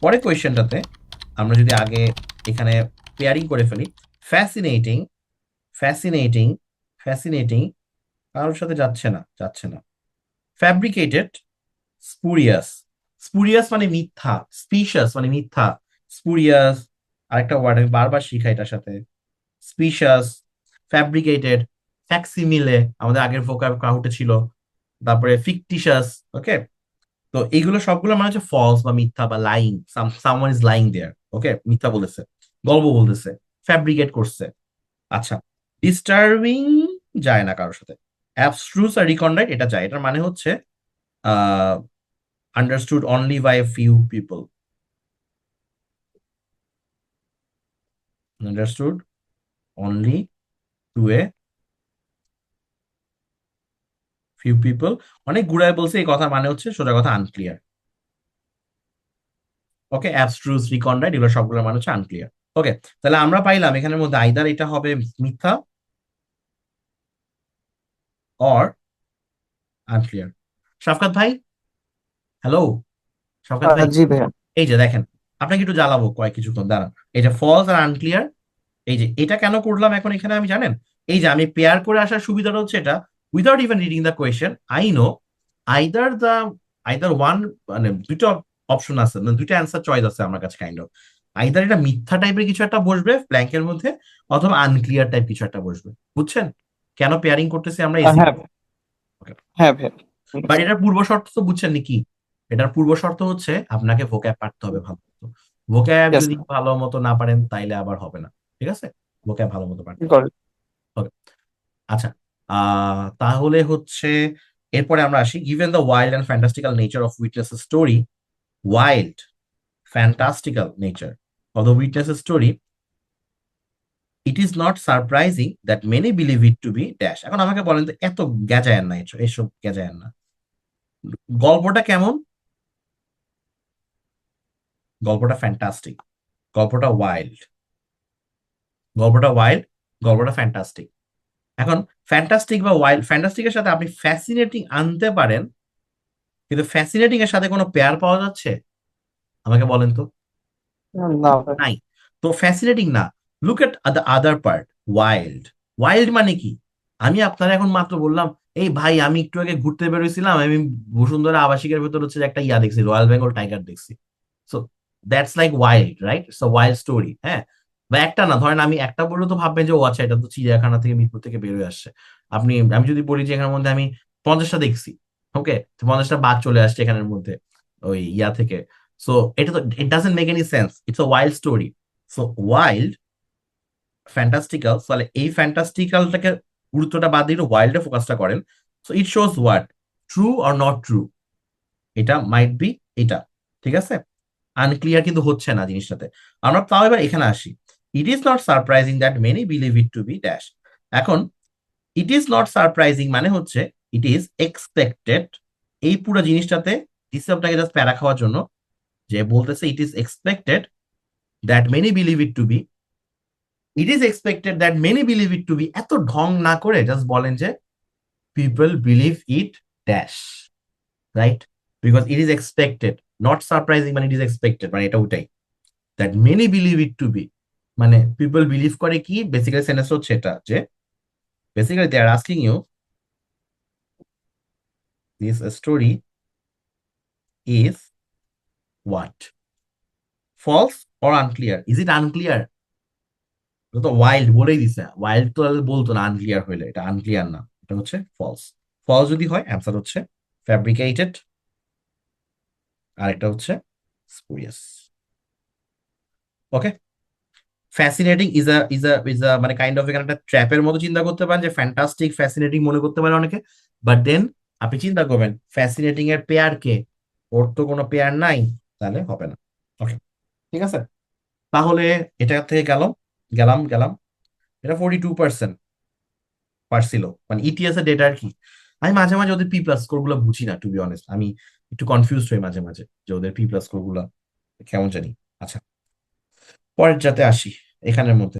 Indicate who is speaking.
Speaker 1: পরের কোয়েশ্চেনটাতে আমরা যদি আগে এখানে পেয়ারিং করে ফেলি, ফ্যাসিনেটিং, ফ্যাসিনেটিং, ফ্যাসিনেটিং কারোর সাথে যাচ্ছে না। ফ্যাব্রিকেটেড, স্পুরিয়াস, স্পুরিয়াস মানে মিথ্যা, স্পিশাস মানে মিথ্যা, স্পুরিয়াস আরেকটা ওয়ার্ড আমি বারবার শিখাই এটার সাথে, স্পিশাস, ফ্যাব্রিকেটেড, ফ্যাক্সিমিলে আমাদের আগের ভোকাব কাউটে ছিল, তারপরে ফিকটিশাস। ওকে, তো এইগুলো সবগুলো মানে হচ্ছে ফলস বা মিথ্যা বা লাইং, সামওয়ান ইজ লাইং দেয়ার। ওকে, মিথ্যা বলেছে, গল্প বলতেছে, ফ্যাব্রিকেট করছে। আচ্ছা, ডিস্টার্বিং যায় না কারোর সাথে। অ্যাবস্ট্রুস আর রিকন্ডাইট এটা যায়, এটার মানে হচ্ছে ah understood only by a few people, understood only to a few people. অনেক ঘুরায় বলছে, এই কথা মানে হচ্ছে সোজা কথা আনক্লিয়ার। ওকে, অ্যাবস্ট্রুস, রিকন্ডাইট এগুলো সবগুলোর মানে হচ্ছে আনক্লিয়ার। ওকে, তাহলে আমরা পাইলাম এখানের মধ্যে আইদার এটা হবে মিথ্যা অর আনক্লিয়ার। শাফকাত ভাই, হ্যালো, শাফকাত ভাই,
Speaker 2: জি ভাইয়া।
Speaker 1: এই যে দেখেন, আপনাকে একটু জ্বালাবো কয়েক কিছুক্ষণ দাঁড়ান। এই যে ফলস আর আনক্লিয়ার, এই যে এটা কেন করলাম এখন এখানে আমি জানেন, এই যে আমি পেয়ার করে আসার সুবিধাটা হচ্ছে এটা, without even reading the question I know either the either one, মানে দুটো অপশন আছে, মানে দুটো অ্যান্সার চয়েস আছে আমার কাছে কাইন্ড অফ। আইদার এটা মিথ্যা টাইপের কিছু একটা বসবে ব্ল্যাঙ্কের মধ্যে, অথবা আনক্লিয়ার টাইপ কিছু একটা বসবে। বুঝছেন কেন পেয়ারিং করতেছি আমরা এসি?
Speaker 2: হ্যাঁ হ্যাঁ ভাইয়া।
Speaker 1: বাট এটার পূর্ব শর্ত তো বুঝছেন নাকি? এটার পূর্ব শর্ত হচ্ছে আপনাকে ভোক্যাব পারতে হবে ভালো মতো। ভোক্যাব
Speaker 2: ইয়েস
Speaker 1: যদি ভালো মতো না পারেন তাইলে আবার হবে না। ঠিক আছে, ভোক্যাব ভালো মতো পারতে হবে।
Speaker 2: Got it.
Speaker 1: Okay, আচ্ছা, তাহলে হচ্ছে এরপরে আমরা আসি, given the wild and fantastical nature of witness story, wild fantastical nature of the witness story, it is not surprising that many believe it to be dash. এখন আমাকে বলেন তো, এত গেজায়েন না, এসব গেজায়েন না, গল্পটা কেমন? গল্পটা ফ্যান্টাস্টিক, গল্পটা ওয়াইল্ড, গল্পটা ওয়াইল্ড, গল্পটা ফ্যান্টাস্টিক। এখন ফ্যান্টাস্টিক বা ওয়াইল্ড, ফ্যান্টাস্টিকের সাথে আপনি ফ্যাসিনেটিং আনতে পারেন, কিন্তু ফ্যাসিনেটিং এর সাথে কোনো পেয়ার পাওয়া যাচ্ছে আমাকে বলেন তো?
Speaker 2: না ভাই।
Speaker 1: নাই। তো ফ্যাসিনেটিং না। Look at the other part, wild. Wild মানে কি? আমি আপনারা এখন মাত্র বললাম, এই ভাই আমি একটু আগে ঘুরতে বেরোইছিলাম, আমি বসুন্ধরা আবাসিকের ভেতর হচ্ছে যে একটা ইয়া দেখছি, রয়্যাল বেঙ্গল টাইগার দেখছি। So that's like wild, right? It's a wild story. হ্যাঁ, বা একটা না, ধরেন আমি একটা বললে তো ভাববেন যে ও আচ্ছা এটা তো চিড়িয়াখানা থেকে, মিরপুর থেকে বেরোয় আসছে। আমি যদি বলি যে এখানের মধ্যে আমি 50টা দেখছি, ওকে, 50টা বাঘ চলে আসছে এখানের মধ্যে ওই ইয়া থেকে। সো এটা তো, it doesn't make any sense, it's a wild story. So wild fantastical, তাহলে এই ফ্যান্টাস্টিক্যালটাকে গুরুত্বটা বাদ দিয়ে ওয়াইল্ডে ফোকাসটা করেন। So it shows what, true or not true, এটা মাইট বি, এটা ঠিক আছে। আনক্লিয়ার কিন্তু হচ্ছে না জিনিসটাতে। আমরা তাও এবার এখানে আসি, it is not surprising that many believe it to be dash. এখন ইট ইজ নট সারপ্রাইজিং মানে হচ্ছে ইট ইজ এক্সপেক্টেড। এই পুরো জিনিসটাতে দিচ্ছে আপনাকে জাস্ট প্যারা খাওয়ার জন্য, যে বলতেছে it is expected that many believe it to be, it is expected that many believe it to be, এত ঢং না করে জাস্ট বলেন যে people believe it dash, right? Because it is expected, not surprising মানে ইট ইজ এক্সপেক্টেড, মানে এটা ওটাই। That many believe it to be মানে পিপল বিলিভ করে কি, বেসিক্যালি সেন্টেন্স হচ্ছে এটা যে basically they are asking you this story is what, false or unclear? Is it unclear? তো ওয়াইল্ড বলেই দিছে, ওয়াইল্ড তো আর বলতো না আনক্লিয়ার হইলে, এটা আনক্লিয়ার না, এটা হচ্ছে ফলস। ফলস যদি হয় অ্যান্সার হচ্ছে ফ্যাব্রিকেটেড, আর এটা হচ্ছে spurious. Okay, fascinating is a মানে কাইন্ড অফ এখানে একটা ট্র্যাপের মতো চিন্তা করতে পারেন, যে ফ্যান্টাস্টিক ফ্যাসিনেটিং মনে করতে পারে অনেকে। বাট দেন আপনি চিন্তা করবেন ফ্যাসিনেটিং এর পেয়ার কে, ওর তো কোনো পেয়ার নাই, তাহলে হবে না। ওকে, ঠিক আছে, তাহলে এটা থেকে গেল, গেলাম। এটা 42% পারছিল, মানে ইটিএস এর ডেটা আর কি। আমি মাঝে মাঝে ওদের পি প্লাস স্কোর গুলো বুঝি না, টু বি অনেস্ট, আমি একটু কনফিউজ হই মাঝে মাঝে যে ওদের পি প্লাস স্কোর গুলা কেমন জানি। আচ্ছা, পরের যাতে আসি এখানের মধ্যে